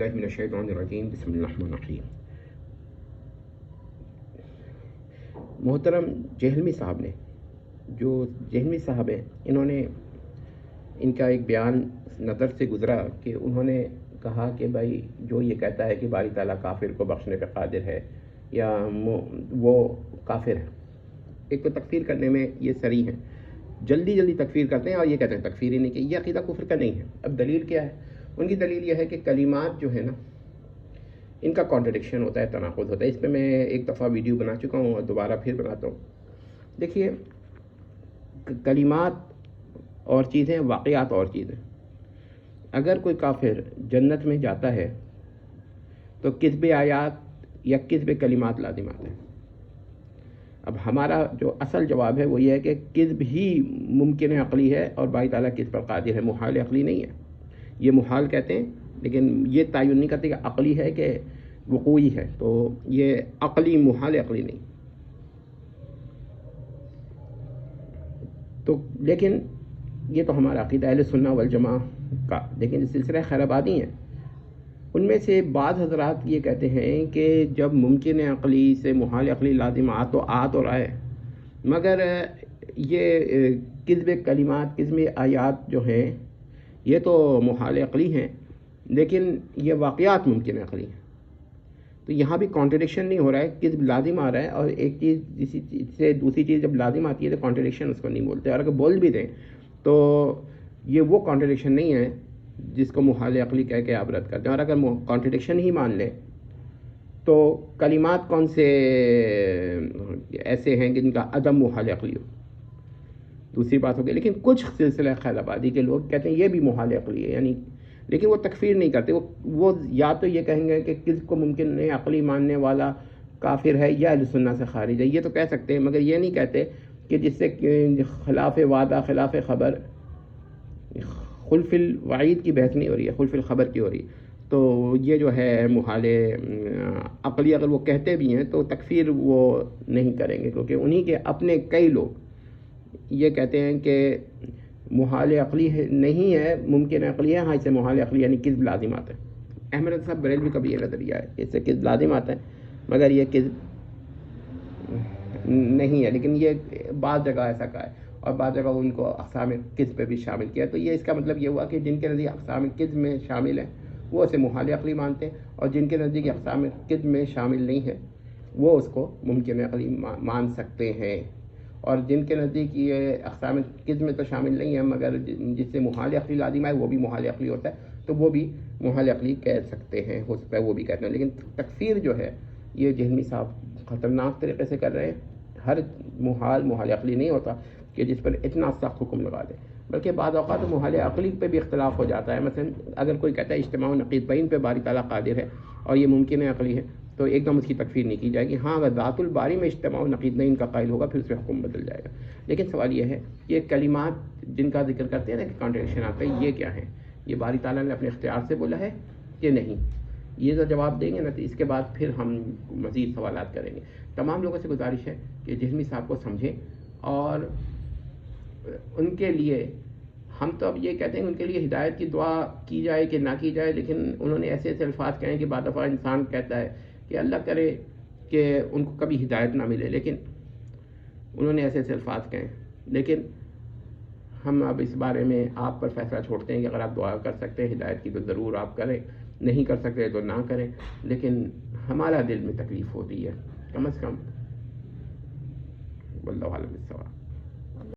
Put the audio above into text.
باللہ من الشیطان الرجیم بسم اللہ الرحمن الرحیم۔ محترم جہلمی صاحب نے، جو جہلمی صاحب ہیں، انہوں نے ان کا ایک بیان نظر سے گزرا کہ انہوں نے کہا کہ بھائی جو یہ کہتا ہے کہ باری تعالیٰ کافر کو بخشنے پہ قادر ہے یا وہ کافر ہے، ایک تو تکفیر کرنے میں یہ سری ہیں، جلدی تکفیر کرتے ہیں اور یہ کہتے ہیں تکفیر ہی نہیں کہ یہ عقیدہ کفر کا نہیں ہے۔ اب دلیل کیا ہے؟ ان کی دلیل یہ ہے کہ کلمات جو ہے نا، ان کا کانٹرڈکشن ہوتا ہے، تناقض ہوتا ہے۔ اس پہ میں ایک دفعہ ویڈیو بنا چکا ہوں اور دوبارہ پھر بناتا ہوں۔ دیکھیے، کلمات اور چیزیں، واقعات اور چیزیں۔ اگر کوئی کافر جنت میں جاتا ہے تو کذب آیات یا کذب کلمات لازمات ہیں۔ اب ہمارا جو اصل جواب ہے وہ یہ ہے کہ کذب ہی ممکن عقلی ہے اور باری تعالیٰ کذب پر قادر ہے، محال عقلی نہیں ہے۔ یہ محال کہتے ہیں لیکن یہ تعین نہیں کرتے کہ عقلی ہے کہ وقوعی ہے، تو یہ عقلی محال عقلی نہیں تو، لیکن یہ تو ہمارا عقیدہ اہل سنہ والجماع کا۔ لیکن سلسلہ خیر آبادی ہیں، ان میں سے بعض حضرات یہ کہتے ہیں کہ جب ممکن عقلی سے محال عقلی لازم آ تو رہا ہے، مگر یہ کذب کلمات، کذب آیات جو ہیں یہ تو محال عقلی ہیں، لیکن یہ واقعات ممکن عقلی ہیں۔ تو یہاں بھی کانٹرڈکشن نہیں ہو رہا ہے، کذب لازم آ رہا ہے اور ایک چیز اسی چیز سے دوسری چیز جب لازم آتی ہے تو کانٹرڈکشن اس کو نہیں بولتے، اور اگر بول بھی دیں تو یہ وہ کانٹرڈکشن نہیں ہے جس کو محال عقلی کہہ کے آپ رد کرتے ہیں۔ اور اگر کانٹرڈکشن ہی مان لیں تو کلمات کون سے ایسے ہیں جن کا عدم محال عقلی ہو، دوسری بات ہوگی۔ لیکن کچھ سلسلہ خیر آبادی کے لوگ کہتے ہیں یہ بھی محال عقلی ہے، یعنی لیکن وہ تکفیر نہیں کرتے، وہ یا تو یہ کہیں گے کہ کذب کو ممکن نہیں عقلی ماننے والا کافر ہے یا اہل سنہ سے خارج ہے، یہ تو کہہ سکتے ہیں، مگر یہ نہیں کہتے کہ جس سے خلاف وعدہ، خلاف خبر، خلف الوعید کی بحث نہیں ہو رہی ہے، خلف الخبر کی ہو رہی ہے، تو یہ جو ہے محال عقلی اگر وہ کہتے بھی ہیں تو تکفیر وہ نہیں کریں گے، کیونکہ انہی کے اپنے کئی لوگ یہ کہتے ہیں کہ محال عقلی نہیں ہے، ممکن عقلی ہے، ہاں اسے محال عقلی یعنی کذب لازم آتا ہے۔ احمد صاحب بریلوی کا بھی یہ نظریہ ہے کہ اس سے کذب لازم آتا ہے، مگر یہ کذب نہیں ہے، لیکن یہ بعض جگہ ایسا کہا ہے اور بعض جگہ ان کو اقسام کذب پہ بھی شامل کیا، تو یہ اس کا مطلب یہ ہوا کہ جن کے نزدیک اقسام کذب میں شامل ہیں وہ اسے محال عقلی مانتے ہیں، اور جن کے نزدیک اقسام کذب میں شامل نہیں ہے وہ اس کو ممکن عقلی مان سکتے ہیں، اور جن کے نزدیک یہ اقسام کذب میں تو شامل نہیں ہے مگر جس سے محال عقلی لازم ہے وہ بھی محال عقلی ہوتا ہے، تو وہ بھی محال عقلی کہہ سکتے ہیں، ہو سکتا ہے وہ بھی کہتے ہیں۔ لیکن تکفیر جو ہے یہ جہلمی صاحب خطرناک طریقے سے کر رہے ہیں۔ ہر محال عقلی نہیں ہوتا کہ جس پر اتنا سخت حکم لگا دے، بلکہ بعض اوقات محال عقلی پہ بھی اختلاف ہو جاتا ہے۔ مثلا اگر کوئی کہتا ہے اجتماع نقیضین پہ باری تعالیٰ قادر ہے اور یہ ممکن عقلی ہے تو ایک دم اس کی تکفیر نہیں کی جائے گی۔ ہاں، اگر ذات الباری میں اجتماع نقیضین کا قائل ہوگا پھر اس پہ حکم بدل جائے گا۔ لیکن سوال یہ ہے کہ کلمات جن کا ذکر کرتے ہیں نا کہ کانٹرڈکشن آتا ہے، یہ کیا ہے؟ یہ باری تعالیٰ نے اپنے اختیار سے بولا ہے کہ نہیں؟ یہ جو جواب دیں گے نا تو اس کے بعد پھر ہم مزید سوالات کریں گے۔ تمام لوگوں سے گزارش ہے کہ جہلمی صاحب کو سمجھیں، اور ان کے لیے ہم تو اب یہ کہتے ہیں ان کے لیے ہدایت کی دعا کی جائے کہ نہ کی جائے، لیکن انہوں نے ایسے الفاظ کہیں کہ بعض دفعہ انسان کہتا ہے کہ اللہ کرے کہ ان کو کبھی ہدایت نہ ملے، لیکن انہوں نے ایسے الفاظ کہیں۔ لیکن ہم اب اس بارے میں آپ پر فیصلہ چھوڑتے ہیں کہ اگر آپ دعا کر سکتے ہیں ہدایت کی تو ضرور آپ کریں، نہیں کر سکتے تو نہ کریں، لیکن ہمارا دل میں تکلیف ہوتی ہے کم از کم۔ واللہ اعلم بالصواب۔